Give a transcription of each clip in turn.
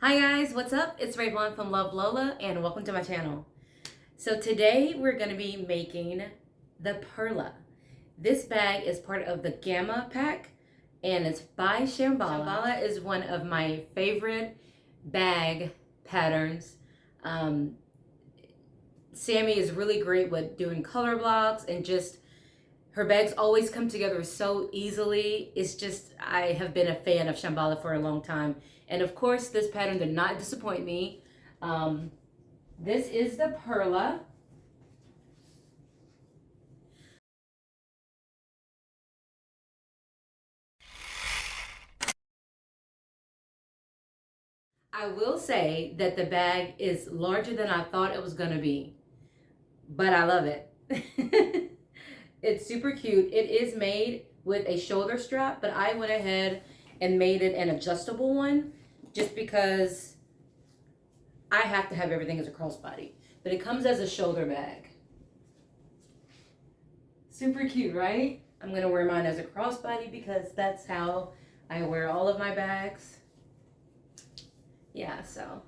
Hi guys, what's up? It's Raybon from Love Lola and welcome to my channel. So today we're going to be making the Perla. This bag is part of the Gamma pack and it's by Shamballa. Shamballa is one of my favorite bag patterns. Sammy is really great with doing color blocks and just her bags always come together so easily. It's just, I have been a fan of Shamballa for a long time. And of course, this pattern did not disappoint me. This is the Perla. I will say that the bag is larger than I thought it was gonna be, but I love it. It's super cute. It is made with a shoulder strap, but I went ahead and made it an adjustable one just because I have to have everything as a crossbody. But it comes as a shoulder bag. Super cute, right? I'm gonna wear mine as a crossbody because that's how I wear all of my bags. Yeah, so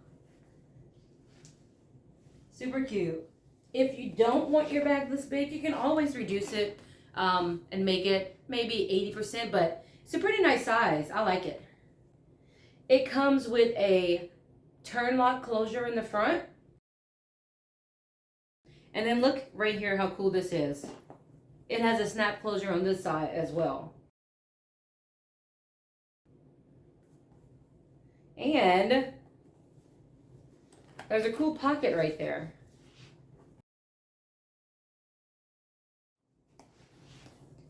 super cute. If you don't want your bag this big, you can always reduce it and make it maybe 80%, but it's a pretty nice size. I like it. It comes with a turn lock closure in the front. And then look right here how cool this is. It has a snap closure on this side as well. And there's a cool pocket right there.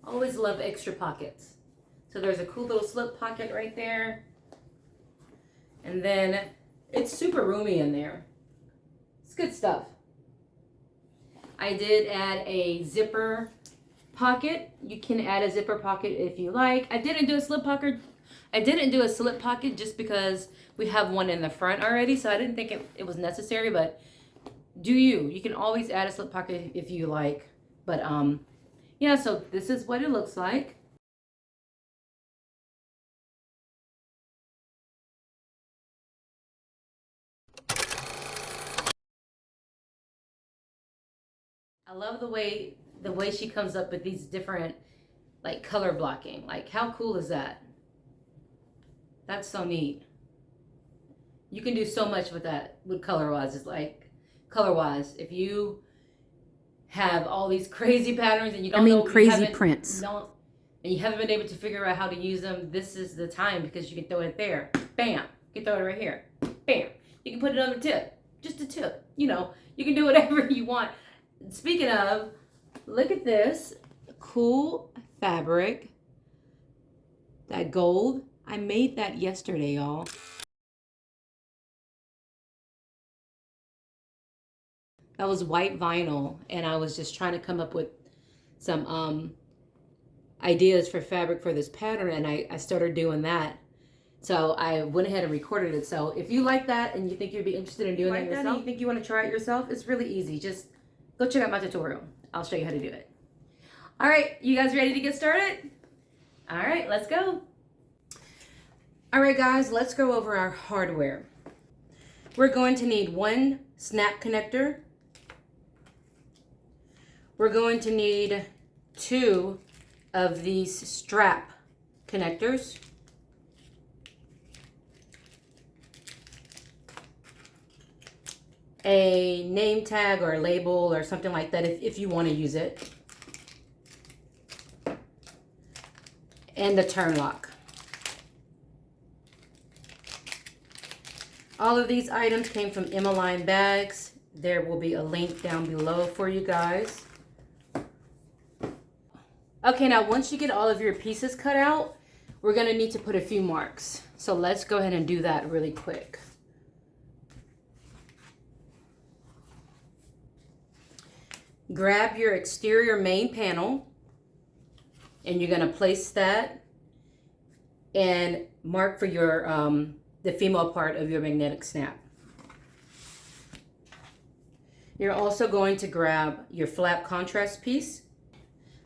Always love extra pockets. So there's a cool little slip pocket right there. And then it's super roomy in there. It's good stuff. I did add a zipper pocket. You can add a zipper pocket if you like. I didn't do a slip pocket. I didn't do a slip pocket just because we have one in the front already. So I didn't think it was necessary, but do you. You can always add a slip pocket if you like. But yeah, so this is what it looks like. I love the way she comes up with these different like color blocking. Like how cool is that? That's so neat. You can do so much with that with color wise. It's like color wise. If you have all these crazy patterns and you don't know crazy prints. And you haven't been able to figure out how to use them, this is the time because you can throw it there. Bam. You can throw it right here. Bam. You can put it on the tip. Just a tip. You know, you can do whatever you want. Speaking of, look at this cool fabric. That gold. I made that yesterday, y'all. That was white vinyl, and I was just trying to come up with some ideas for fabric for this pattern, and I started doing that. So I went ahead and recorded it. So if you like that and you think you'd be interested in doing that yourself, and you think you want to try it yourself, it's really easy. Just go check out my tutorial. I'll show you how to do it. All right, you guys ready to get started? All right, let's go. All right, guys, let's go over our hardware. We're going to need one snap connector. We're going to need 2 of these strap connectors. A name tag or a label or something like that if you want to use it. And the turn lock. All of these items came from Emmeline Bags. There will be a link down below for you guys. Okay, now once you get all of your pieces cut out, we're going to need to put a few marks. So let's go ahead and do that really quick. Grab your exterior main panel and you're going to place that and mark for your the female part of your magnetic snap. You're also going to grab your flap contrast piece.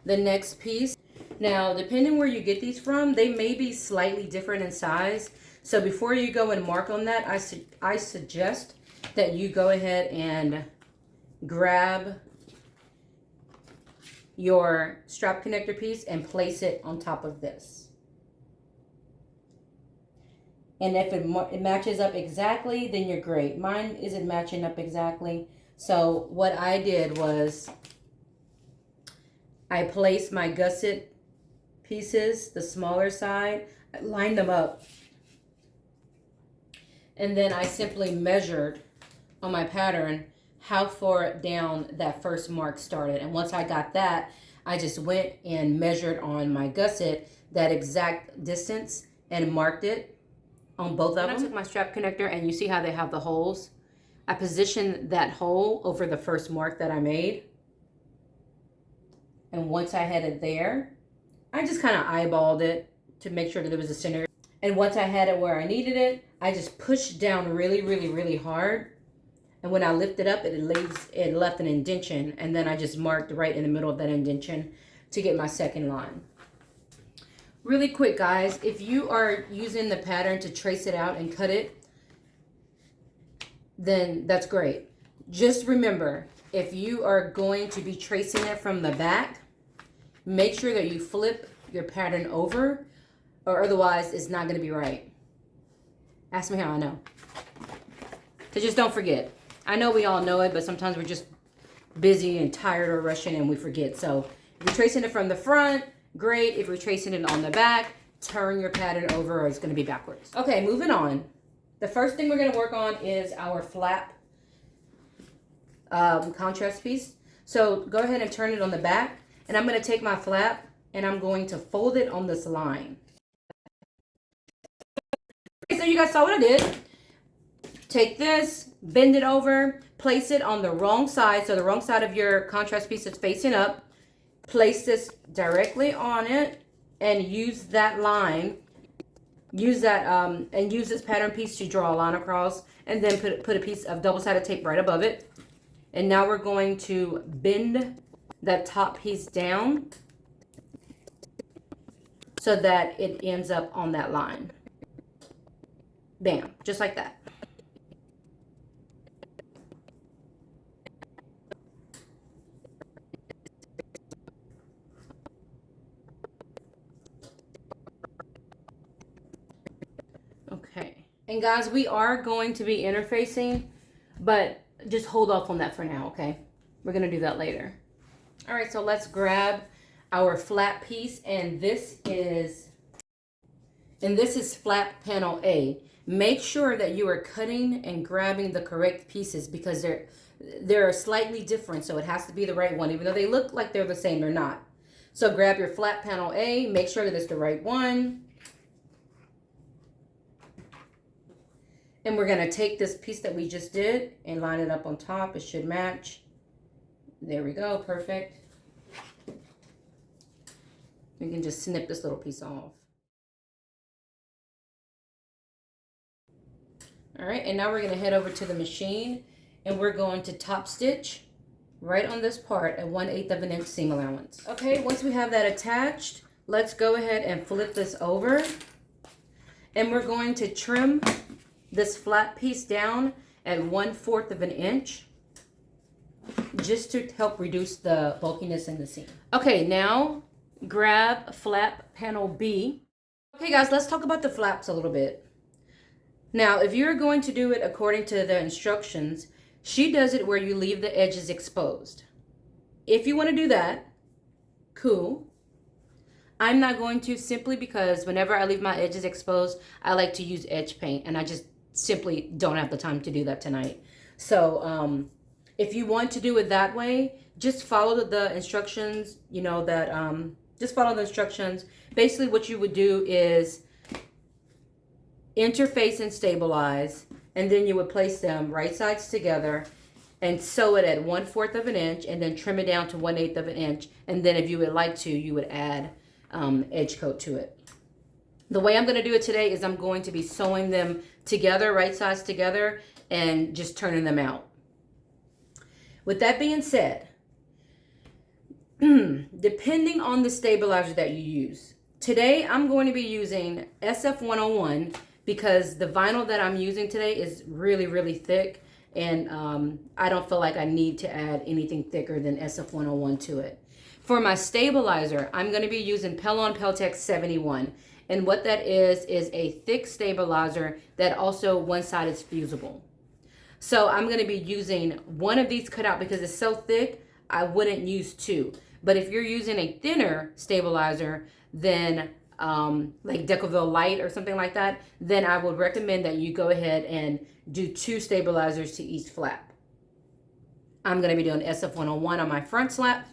The next piece. Now, depending where you get these from, they may be slightly different in size. So before you go and mark on that, I suggest that you go ahead and grab your strap connector piece and place it on top of this. And if it matches up exactly, then you're great. Mine isn't matching up exactly. So what I did was I placed my gusset pieces, the smaller side, I lined them up. And then I simply measured on my pattern how far down that first mark started. And once I got that, I just went and measured on my gusset that exact distance and marked it on both of them. I took my strap connector, and you see how they have the holes. I positioned that hole over the first mark that I made. And once I had it there, I just kind of eyeballed it to make sure that it was the center. And once I had it where I needed it, I just pushed down really, really, really hard. And when I lifted up, it left an indentation. And then I just marked right in the middle of that indentation to get my second line. Really quick, guys, if you are using the pattern to trace it out and cut it, then that's great. Just remember, if you are going to be tracing it from the back, make sure that you flip your pattern over, or otherwise it's not going to be right. Ask me how I know. So just don't forget. I know we all know it, but sometimes we're just busy and tired or rushing and we forget. So if you're tracing it from the front, great. If you're tracing it on the back, turn your pattern over or it's going to be backwards. Okay, moving on. The first thing we're going to work on is our flap contrast piece. So go ahead and turn it on the back. And I'm going to take my flap and I'm going to fold it on this line. Okay, so you guys saw what I did. Take this, bend it over, place it on the wrong side. So the wrong side of your contrast piece is facing up. Place this directly on it and use that line. Use that and use this pattern piece to draw a line across, and then put a piece of double-sided tape right above it. And now we're going to bend that top piece down so that it ends up on that line. Bam, just like that. Okay, and guys, we are going to be interfacing, but just hold off on that for now, okay? We're gonna do that later. All right, so let's grab our flap piece, and this is flap panel A. Make sure that you are cutting and grabbing the correct pieces because they're slightly different, so it has to be the right one. Even though they look like they're the same, they're not. So grab your flap panel A, make sure that it's the right one. And we're going to take this piece that we just did and line it up on top. It should match. There we go. Perfect. We can just snip this little piece off. All right, and now we're going to head over to the machine and we're going to top stitch right on this part at 1/8 of an inch seam allowance. Okay, once we have that attached, let's go ahead and flip this over. And we're going to trim this flat piece down at 1/4 of an inch just to help reduce the bulkiness in the seam. Okay, now grab flap panel B. Okay guys, let's talk about the flaps a little bit. Now, if you're going to do it according to the instructions, she does it where you leave the edges exposed. If you want to do that, cool. I'm not going to, simply because whenever I leave my edges exposed, I like to use edge paint, and I just simply don't have the time to do that tonight. So if you want to do it that way, just follow the instructions, you know, that just follow the instructions. Basically what you would do is interface and stabilize, and then you would place them right sides together and sew it at 1/4 of an inch, and then trim it down to 1/8 of an inch. And then if you would like to, you would add edge coat to it. The way I'm going to do it today is I'm going to be sewing them together, right sides together, and just turning them out. With that being said, depending on the stabilizer that you use, today I'm going to be using SF101 because the vinyl that I'm using today is really, really thick. And I don't feel like I need to add anything thicker than SF101 to it. For my stabilizer, I'm going to be using Peltex 71. And what that is a thick stabilizer that also one side is fusible. So I'm going to be using one of these cut out because it's so thick, I wouldn't use two. But if you're using a thinner stabilizer, then like Decoville Light or something like that, then I would recommend that you go ahead and do two stabilizers to each flap. I'm going to be doing SF101 on my front flap,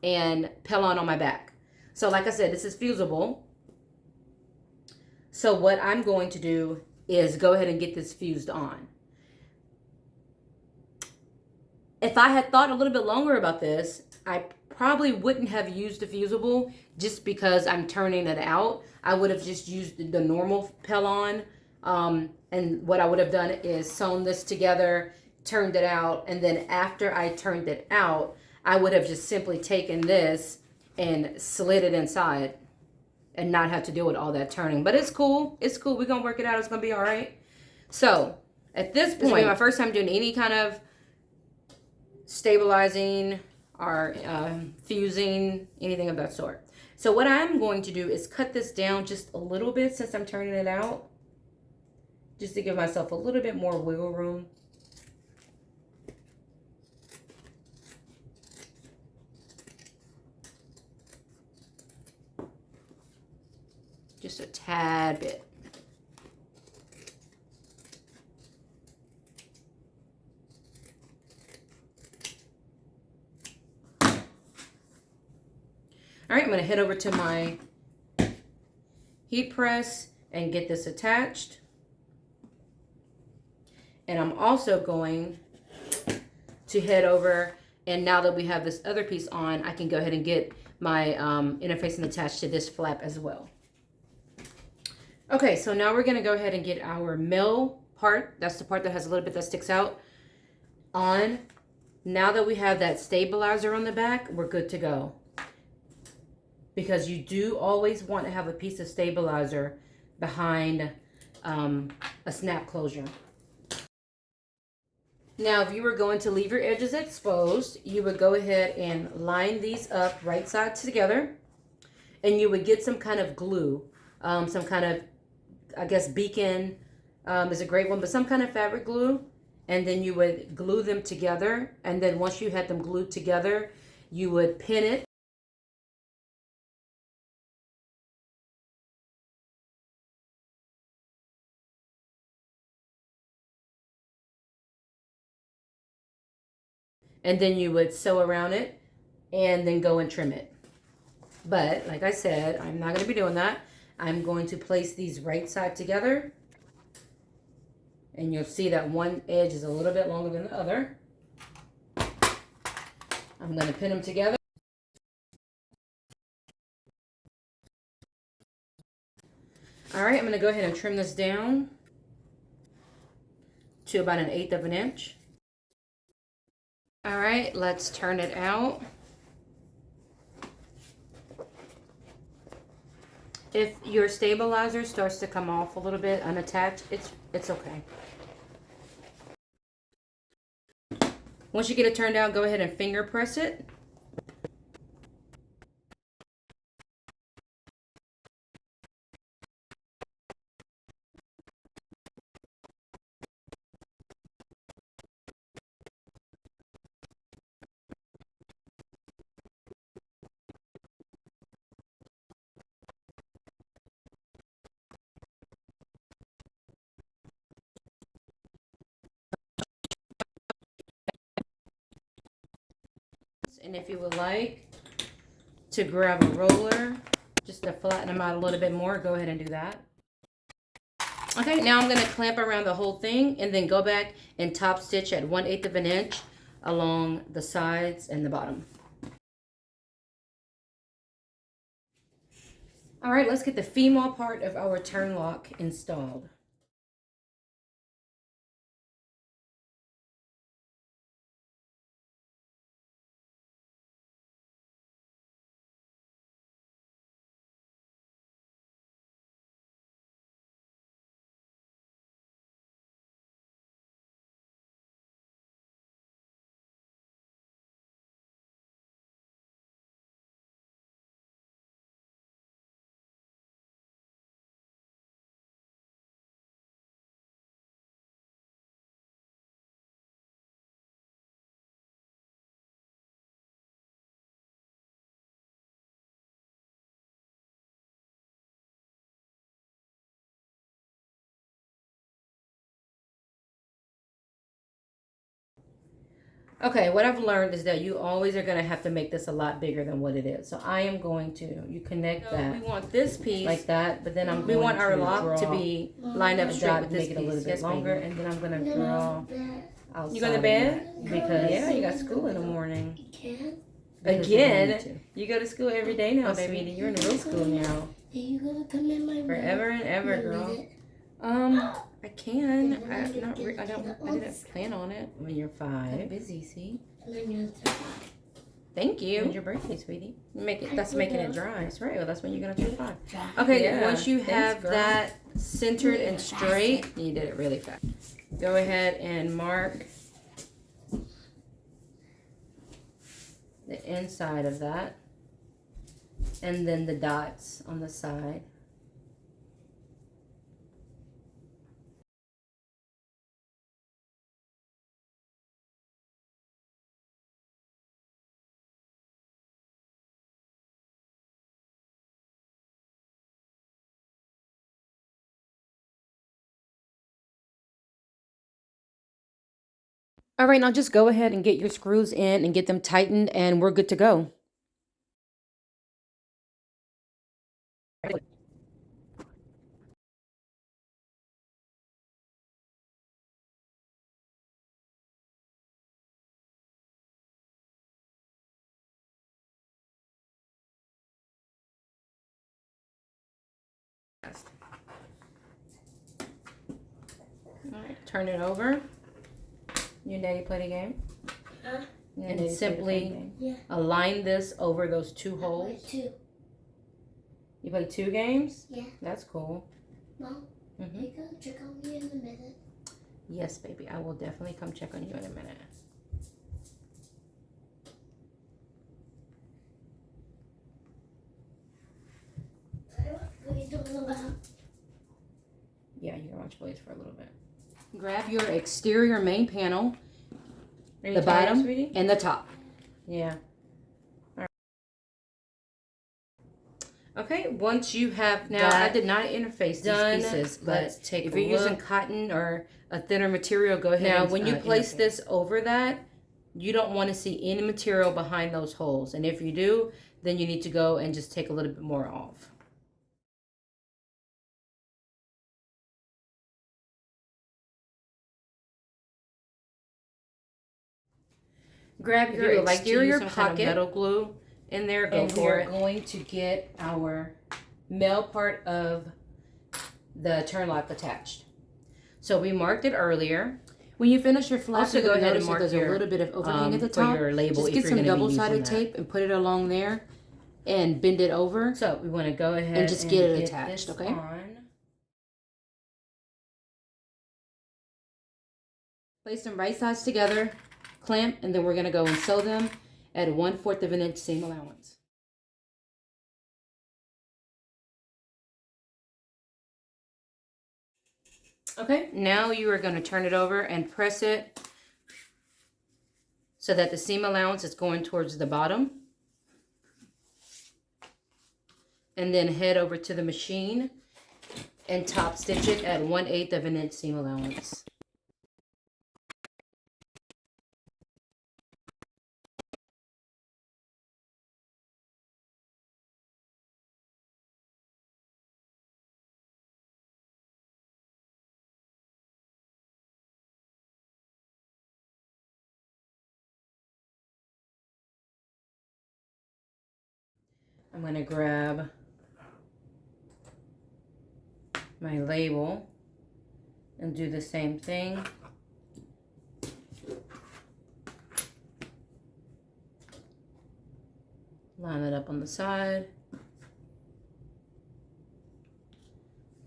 and Pellon on my back. So like I said, this is fusible. So what I'm going to do is go ahead and get this fused on. If I had thought a little bit longer about this, I probably wouldn't have used the fusible just because I'm turning it out. I would have just used the normal Pellon. And what I would have done is sewn this together, turned it out, and then after I turned it out, I would have just simply taken this and slid it inside and not have to deal with all that turning. But it's cool. It's cool. We're going to work it out. It's going to be all right. So at this point, this is my first time doing any kind of stabilizing or fusing, anything of that sort. So what I'm going to do is cut this down just a little bit since I'm turning it out, just to give myself a little bit more wiggle room. Just a tad bit. All right, I'm going to head over to my heat press and get this attached. And I'm also going to head over, and now that we have this other piece on, I can go ahead and get my interfacing attached to this flap as well. Okay, so now we're going to go ahead and get our mill part. That's the part that has a little bit that sticks out on. Now that we have that stabilizer on the back, we're good to go. Because you do always want to have a piece of stabilizer behind a snap closure. Now, if you were going to leave your edges exposed, you would go ahead and line these up right sides together. And you would get some kind of glue, some kind of, I guess, Beacon is a great one, but some kind of fabric glue. And then you would glue them together. And then once you had them glued together, you would pin it. And then you would sew around it and then go and trim it. But like I said, I'm not going to be doing that. I'm going to place these right side together. And you'll see that one edge is a little bit longer than the other. I'm going to pin them together. All right, I'm going to go ahead and trim this down to about 1/8 of an inch. All right, let's turn it out. If your stabilizer starts to come off a little bit unattached, it's okay. Once you get it turned out, go ahead and finger press it. And if you would like to grab a roller just to flatten them out a little bit more, go ahead and do that. Okay, now I'm going to clamp around the whole thing and then go back and top stitch at 1/8 of an inch along the sides and the bottom. All right, let's get the female part of our turn lock installed. Okay, what I've learned is that you always are going to have to make this a lot bigger than what it is. So I am going to, you connect that. We want this piece like that, but then we want our lock to be lined up straight with this piece. Make it a little bit longer, and then I'm going to draw outside. You going to bed? Because yeah, you got school in the morning. Again? You go to school every day now, baby. You're in real school now. Are you gonna come in my room? Forever and ever, girl. I can. I didn't plan on it. When you're 5. I'm busy, see? Thank you. When's your birthday, sweetie? That's making it dry. That's right. Well, that's when you're gonna turn 5. Okay. Yeah. Once you have that centered and straight, you did it really fast. Go ahead and mark the inside of that, and then the dots on the side. All right, now just go ahead and get your screws in and get them tightened, and we're good to go. All right, turn it over. You and Daddy play the game? And simply align this over those 2 holes. Two. You play 2 games? Yeah. That's cool. Mom, are you gonna check on me in a minute? Yes, baby. I will definitely come check on you in a minute. What are you talking about? Yeah, you can watch Blaze for a little bit. Grab your exterior main panel, the bottom, and the top. Yeah. All right. Okay, once you have now, I did not interface these pieces, but if you're using cotton or a thinner material, go ahead. Now, when you place this over that, you don't want to see any material behind those holes, and if you do, then you need to go and just take a little bit more off. Grab your exterior pocket, metal glue in there, and we're going to get our male part of the turn lock attached. So we marked it earlier. When you finish your flap, also go ahead and mark there's a little bit of overhang at the top. Your label, just get some double-sided tape and put it along there and bend it over. So we want to go ahead and just get it attached, okay? Place them right sides together. Clamp, and then we're going to go and sew them at 1/4 of an inch seam allowance. Okay, now you are going to turn it over and press it so that the seam allowance is going towards the bottom. And then head over to the machine and top stitch it at 1/8 of an inch seam allowance. I'm going to grab my label and do the same thing. Line it up on the side.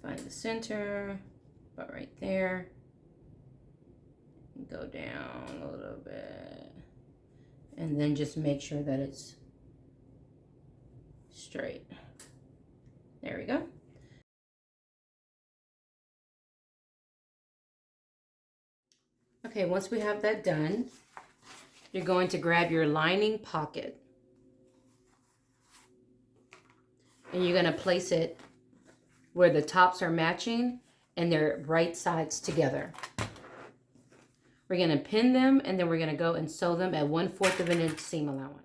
Find the center, about right there. Go down a little bit. And then just make sure that it's straight. There we go. Okay, once we have that done, you're going to grab your lining pocket and you're going to place it where the tops are matching and they're right sides together. We're going to pin them, and then we're going to go and sew them at 1/4 of an inch seam allowance.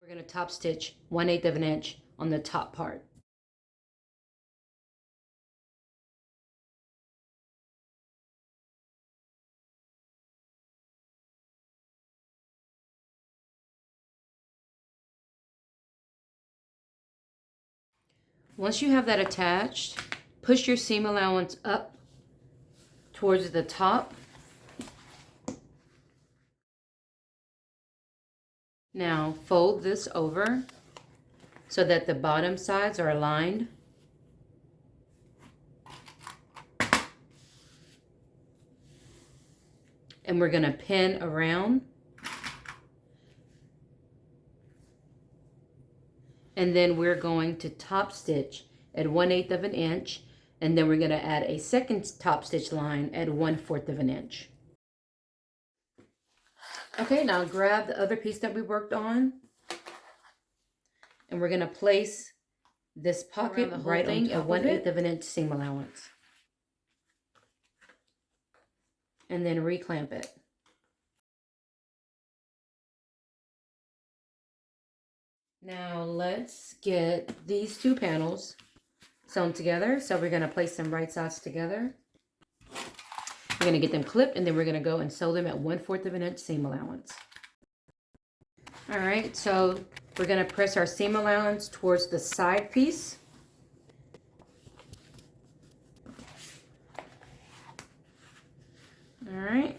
We're going to top stitch 1/8 of an inch on the top part. Once you have that attached, push your seam allowance up towards the top. Now fold this over so that the bottom sides are aligned. And we're going to pin around. And then we're going to top stitch at 1/8 of an inch. And then we're going to add a second top stitch line at 1/4 of an inch. Okay, now grab the other piece that we worked on. And we're going to place this pocket right on at 1/8 of an inch seam allowance. And then reclamp it. Now let's get these two panels sewn together. So we're going to place them right sides together. We're going to get them clipped, and then we're going to go and sew them at 1/4 of an inch seam allowance. All right, so we're going to press our seam allowance towards the side piece. All right.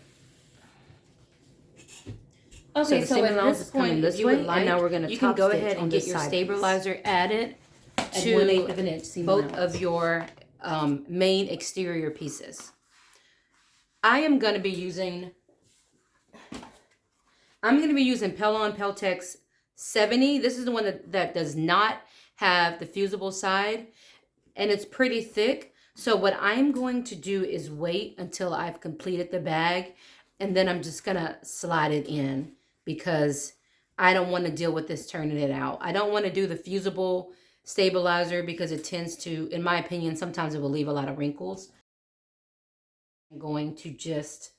Okay, so at this point, this way, and now we're going to top go ahead and get your stabilizer added to 1/8 of an inch seam both of your main exterior pieces. I am going to be using, Perla Peltex 70. This is the one that does not have the fusible side, and it's pretty thick. So what I'm going to do is wait until I've completed the bag, and then I'm just going to slide it in because I don't want to deal with this turning it out. I don't want to do the fusible stabilizer because it tends to, in my opinion, sometimes it will leave a lot of wrinkles. I'm going to just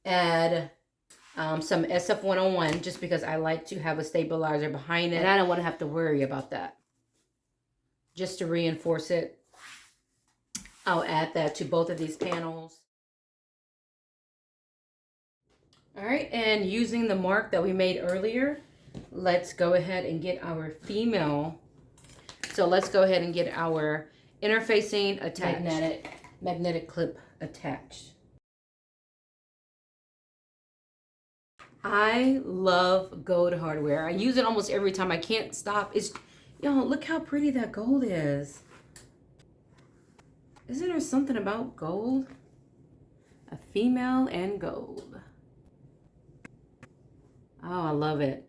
add some SF101 just because I like to have a stabilizer behind it. And I don't want to have to worry about that. Just to reinforce it, I'll add that to both of these panels. All right, and using the mark that we made earlier, let's go ahead and get our female. So let's go ahead and get our interfacing attached. Magnetic clip attached. I love gold hardware. I use it almost every time. I can't stop. It's, yo, look how pretty that gold is. Isn't there something about gold? A female and gold. Oh, I love it.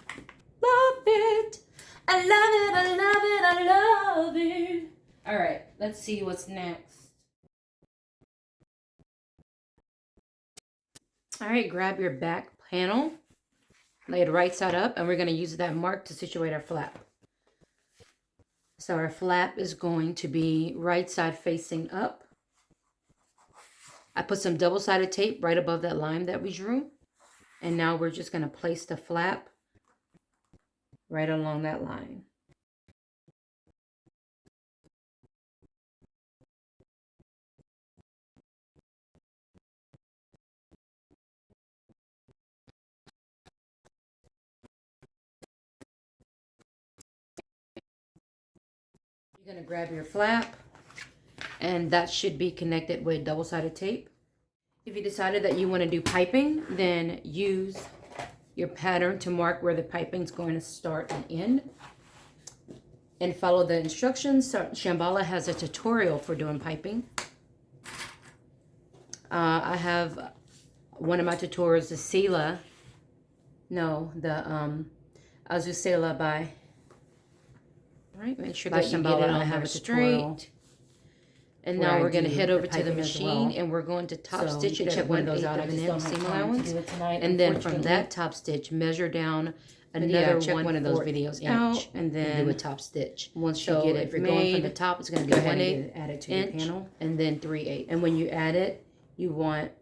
Love it. I love it. I love it. I love it. All right, let's see what's next. All right, grab your back panel, lay it right side up, and we're going to use that mark to situate our flap. So our flap is going to be right side facing up. I put some double-sided tape right above that line that we drew. And now we're just going to place the flap right along that line. You're going to grab your flap, and that should be connected with double-sided tape. If you decided that you want to do piping, then use your pattern to mark where the piping is going to start and end. And follow the instructions. So Shamballa has a tutorial for doing piping. I have one of my tutorials, the Azusela by. All right, make sure that you get it on have it straight. And now we're going to head over to the machine, and we're going to top stitch it at 1/8 of an inch seam allowance. And then from that top stitch, measure down another check one of those videos out, and then do a top stitch. Once you get it if you're going from the made, top, it's going to be go ahead 1/8 and add it to your inch, panel. and then 3/8. And when you add it, you want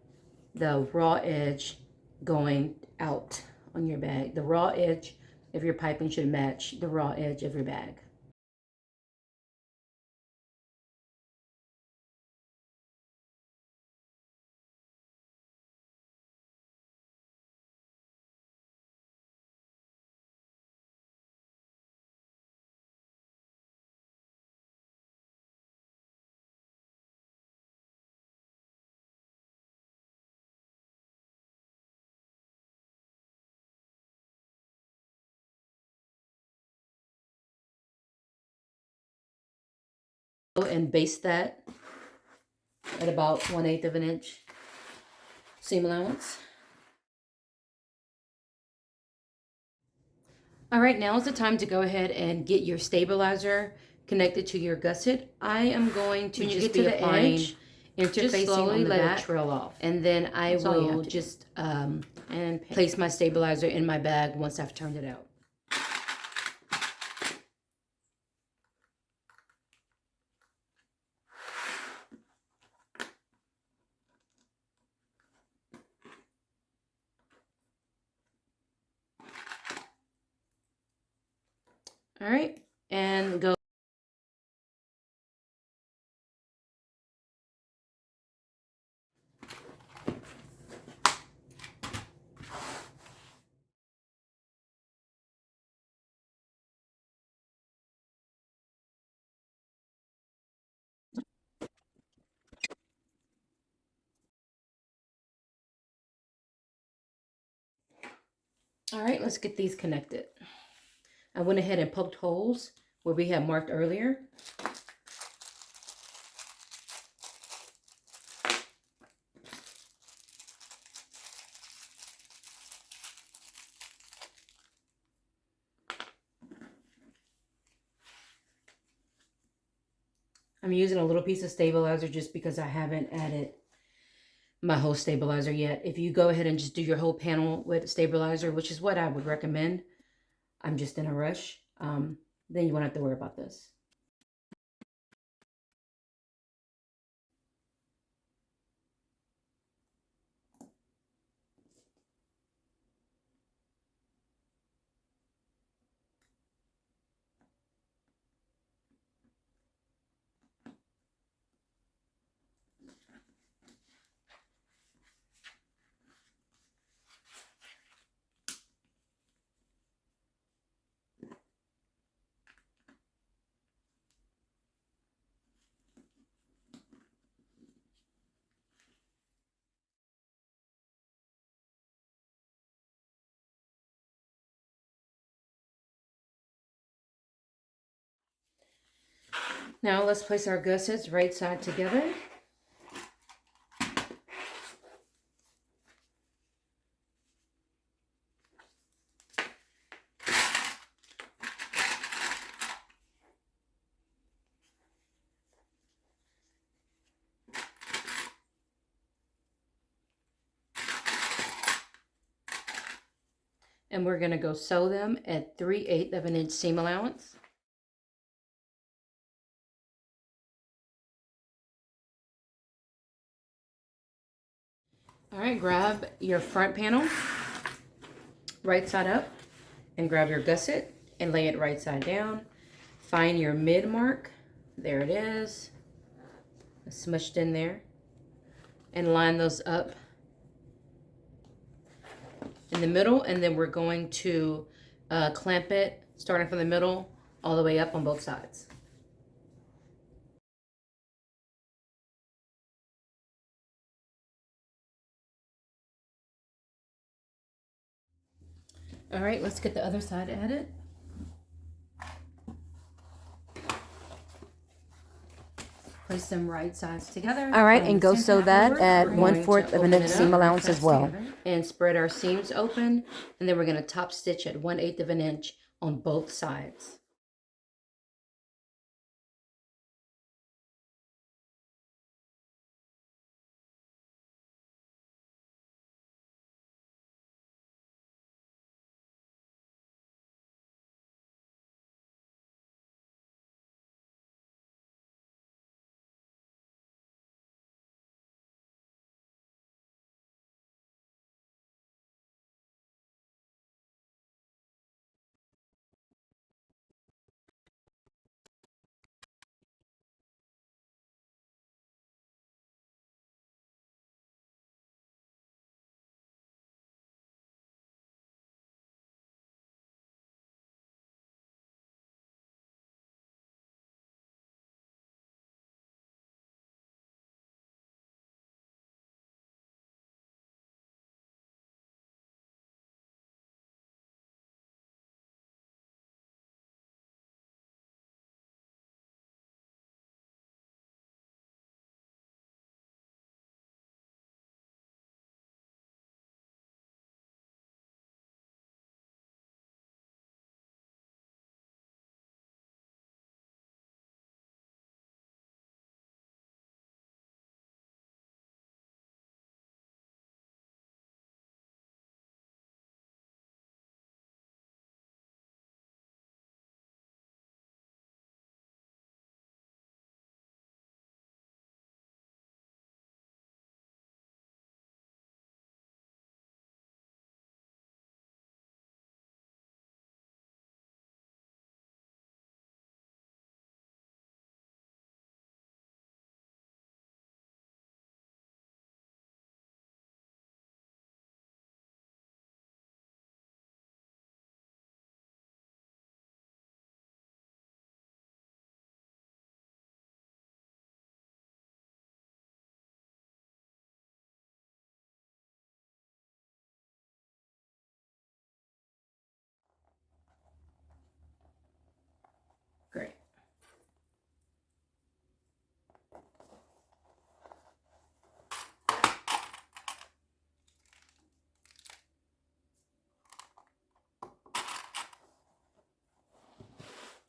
the raw edge going out on your bag. The raw edge of your piping should match the raw edge of your bag. And baste that at about 1/8 of an inch seam allowance. All right, now is the time to go ahead and get your stabilizer connected to your gusset. I am going to just be applying interfacing on the back, trail off, and then I will just place my stabilizer in my bag once I've turned it out. All right, and go. All right, let's get these connected. I went ahead and poked holes where we had marked earlier. I'm using a little piece of stabilizer just because I haven't added my whole stabilizer yet. If you go ahead and just do your whole panel with stabilizer, which is what I would recommend, I'm just in a rush, then you won't have to worry about this. Now let's place our gussets right side together. And we're going to go sew them at 3/8 of an inch seam allowance. All right, grab your front panel, right side up, and grab your gusset and lay it right side down. Find your mid mark. There it is. It's smushed in there. And line those up in the middle, and then we're going to clamp it starting from the middle all the way up on both sides. All right, let's get the other side added. Place them right sides together. All right, and go sew that at 1/4 of an inch seam allowance as well. And spread our seams open, and then we're going to top stitch at 1/8 of an inch on both sides.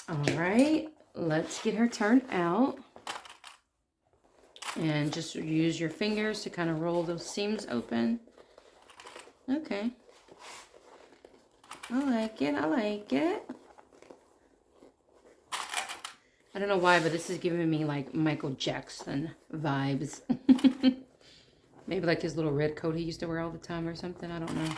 All right, let's get her turned out. And just use your fingers to kind of roll those seams open. Okay. I like it, I like it. I don't know why, but this is giving me like Michael Jackson vibes. Maybe like his little red coat he used to wear all the time or something, I don't know.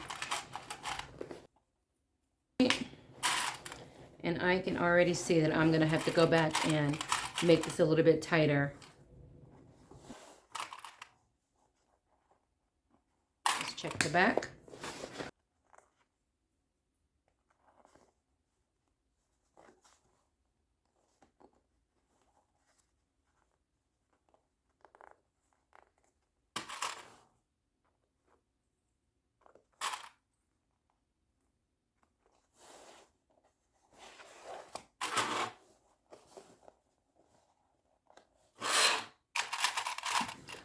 And I can already see that I'm gonna have to go back and make this a little bit tighter. Let's check the back.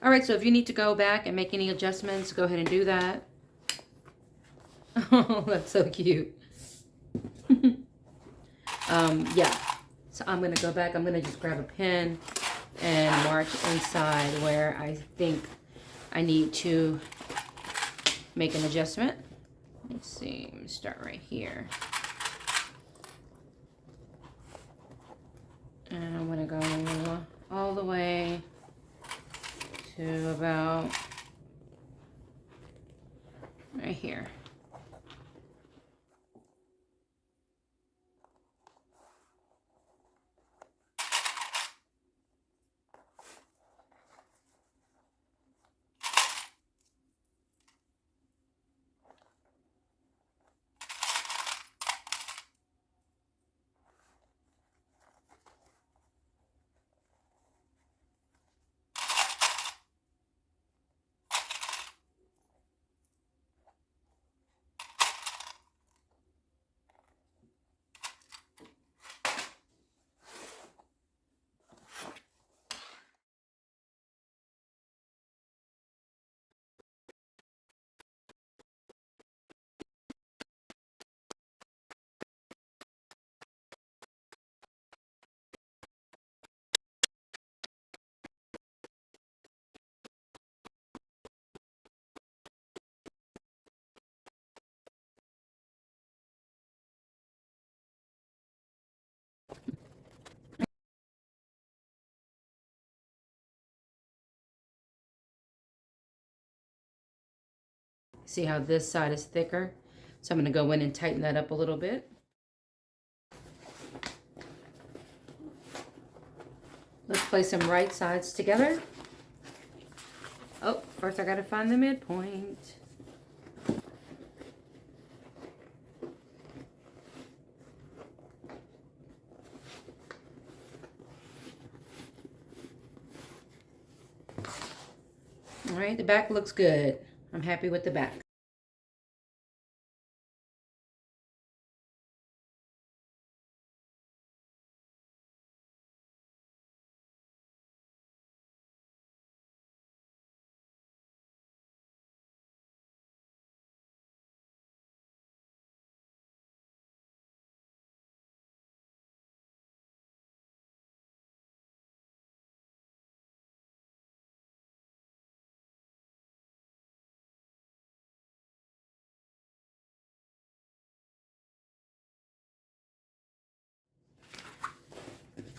All right, so if you need to go back and make any adjustments, go ahead and do that. Oh, that's so cute. Yeah, so I'm gonna go back. I'm gonna just grab a pen and mark inside where I think I need to make an adjustment. Let's see, let me start right here. And I'm gonna go all the way to about right here. See how this side is thicker? So I'm gonna go in and tighten that up a little bit. Let's place some right sides together. Oh, first I gotta find the midpoint. All right, the back looks good. I'm happy with the back.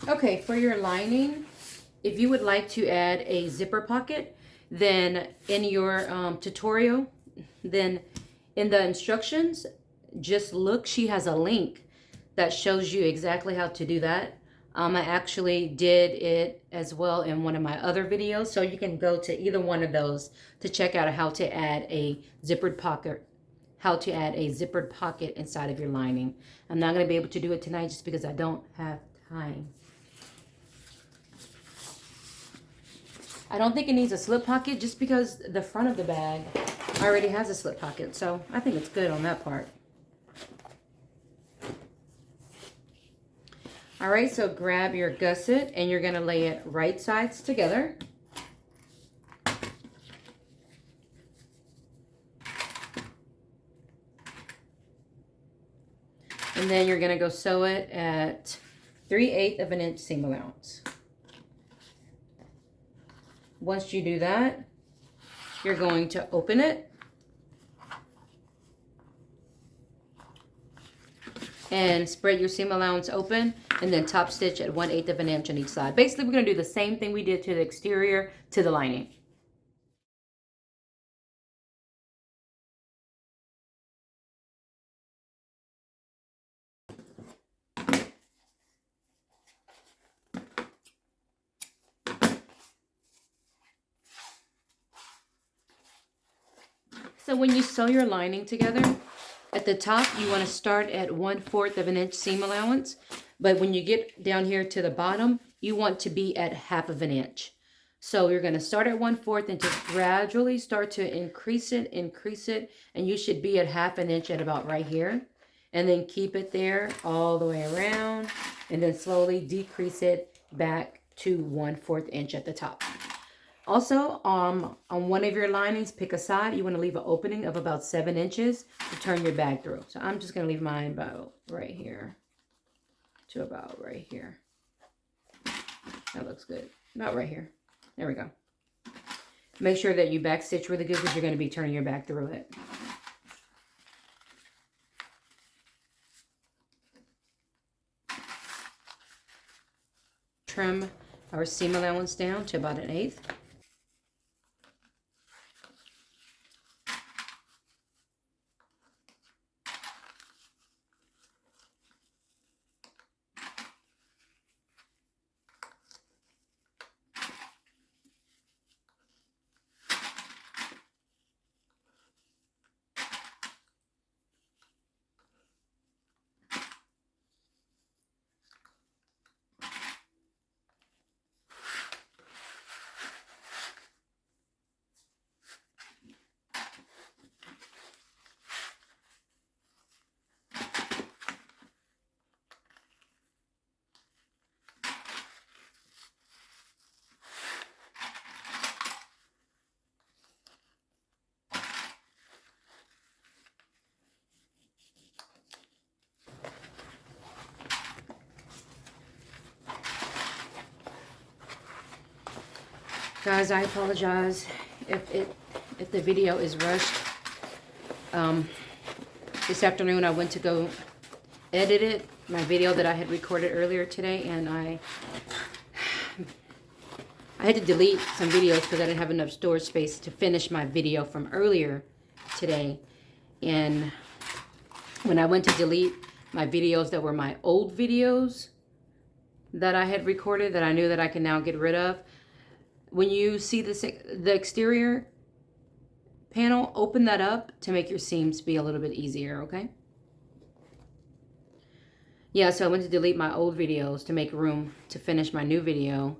Okay, for your lining, if you would like to add a zipper pocket, then in your tutorial, then in the instructions, just look, she has a link that shows you exactly how to do that. I actually did it as well in one of my other videos, so you can go to either one of those to check out how to add a zippered pocket, inside of your lining. I'm not going to be able to do it tonight just because I don't have time. I don't think it needs a slip pocket just because the front of the bag already has a slip pocket. So I think it's good on that part. All right, so grab your gusset and you're gonna lay it right sides together. And then you're gonna go sew it at 3/8 of an inch seam allowance. Once you do that, you're going to open it and spread your seam allowance open, and then top stitch at 1/8 of an inch on each side. Basically, we're going to do the same thing we did to the exterior to the lining. So when you sew your lining together, at the top, you want to start at 1/4 of an inch seam allowance. But when you get down here to the bottom, you want to be at 1/2 of an inch. So you're going to start at 1/4 and just gradually start to increase it. And you should be at 1/2 an inch at about right here. And then keep it there all the way around. And then slowly decrease it back to 1/4 inch at the top. Also, on one of your linings, pick a side. You want to leave an opening of about 7 inches to turn your bag through. So I'm just going to leave mine about right here to about right here. That looks good. About right here. There we go. Make sure that you back stitch really good because you're going to be turning your bag through it. Trim our seam allowance down to about 1/8. Guys, I apologize if the video is rushed. This afternoon I went to go edit it, my video that I had recorded earlier today, and I had to delete some videos because I didn't have enough storage space to finish my video from earlier today. And when I went to delete my videos that were my old videos that I had recorded that I knew that I can now get rid of, when you see the exterior panel, open that up to make your seams be a little bit easier, okay? Yeah, so I went to delete my old videos to make room to finish my new video,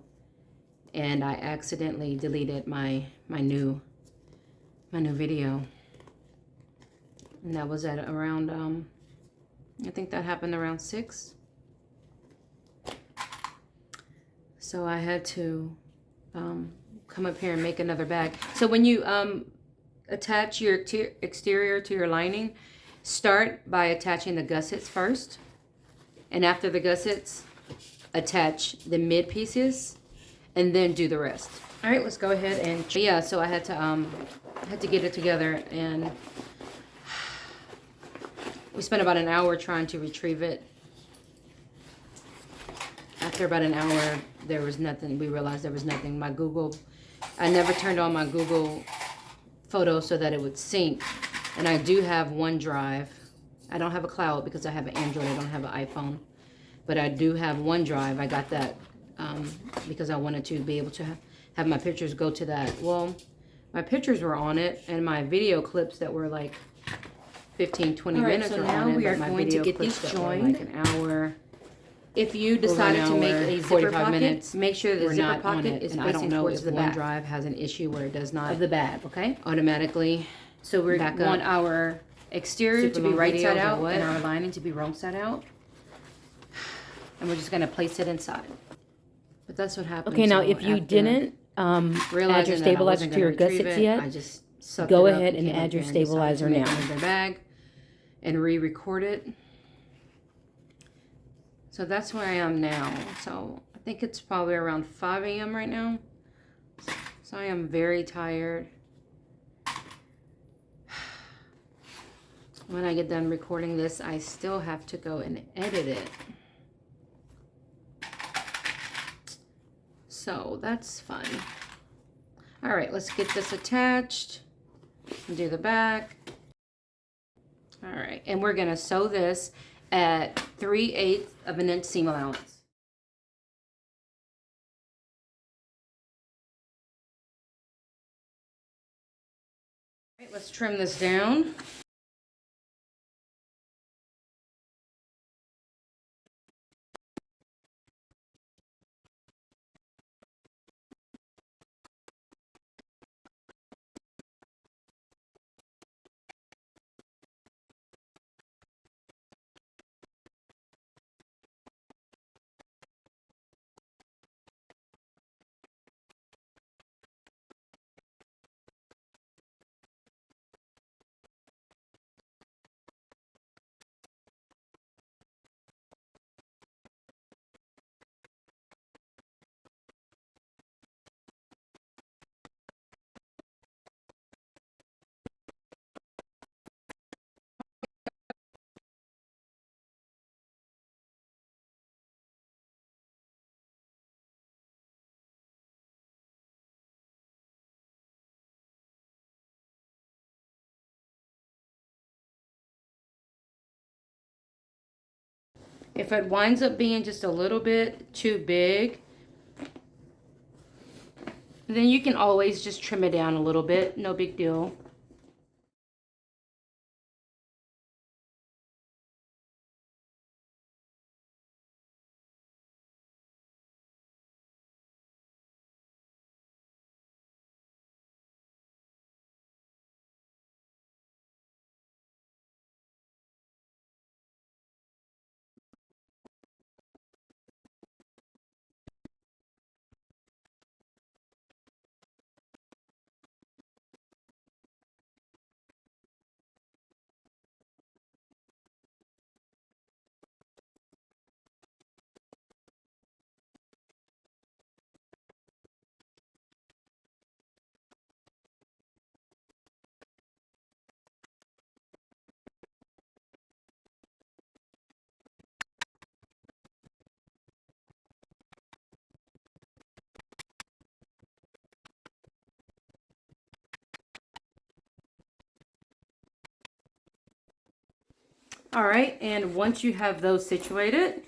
and I accidentally deleted my new video. And that was at around I think that happened around 6. So I had to come up here and make another bag. So when you attach your exterior to your lining, start by attaching the gussets first, and after the gussets, attach the mid pieces, and then do the rest. All right, let's go ahead and yeah. So I had to get it together, and we spent about an hour trying to retrieve it. After about an hour, there was nothing. We realized there was nothing. I never turned on my Google Photos so that it would sync. And I do have OneDrive. I don't have a cloud because I have an Android. I don't have an iPhone. But I do have OneDrive. I got that because I wanted to be able to have my pictures go to that. Well, my pictures were on it, and my video clips that were like 15, 20 minutes are on it. We are going to get these joined. Like an hour. If you decided to make a zipper pocket, make sure the zipper pocket is facing towards the back. OneDrive has an issue where it does not of the bag, okay? Automatically. So we want our exterior to be right side out and our lining to be wrong side out. And we're just going to place it inside. But that's what happened. Okay, now if you didn't add your stabilizer to your gussets yet, go ahead and add your stabilizer now. Bag and re-record it. So that's where I am now. So I think it's probably around 5 a.m. right now. So I am very tired. When I get done recording this, I still have to go and edit it. So that's fun. All right, let's get this attached and do the back. All right, and we're gonna sew this at 3/8 of an inch seam allowance. All right, let's trim this down. If it winds up being just a little bit too big, then you can always just trim it down a little bit. No big deal. All right, and once you have those situated,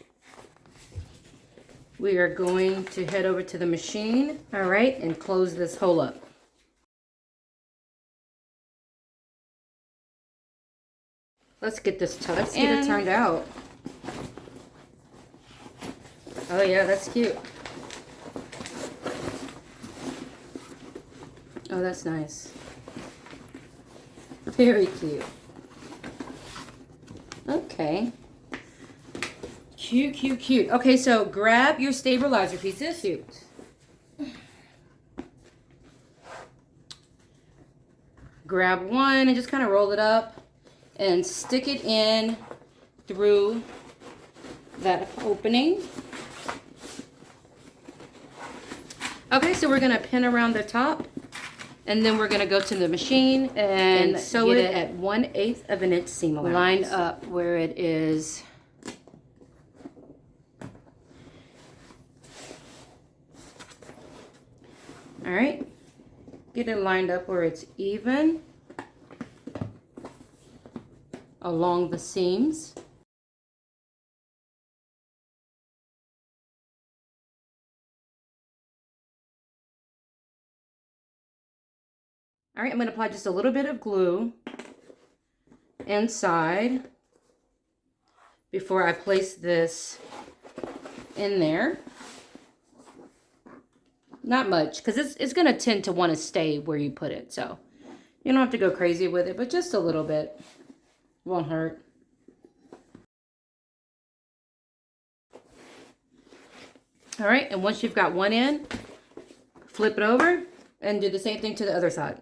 we are going to head over to the machine, all right, and close this hole up. Let's get this tucked in. Let's get it turned out. Oh yeah, that's cute. Oh, that's nice. Very cute. Okay. Cute, cute, cute. Okay, so grab your stabilizer pieces. Cute. Grab one and just kind of roll it up and stick it in through that opening. Okay, so we're going to pin around the top. And then we're going to go to the machine and sew it at 1/8 of an inch seam allowance. Line up where it is. All right. Get it lined up where it's even along the seams. All right, I'm going to apply just a little bit of glue inside before I place this in there. Not much, because it's going to tend to want to stay where you put it. So you don't have to go crazy with it, but just a little bit. Won't hurt. All right, and once you've got one in, flip it over and do the same thing to the other side.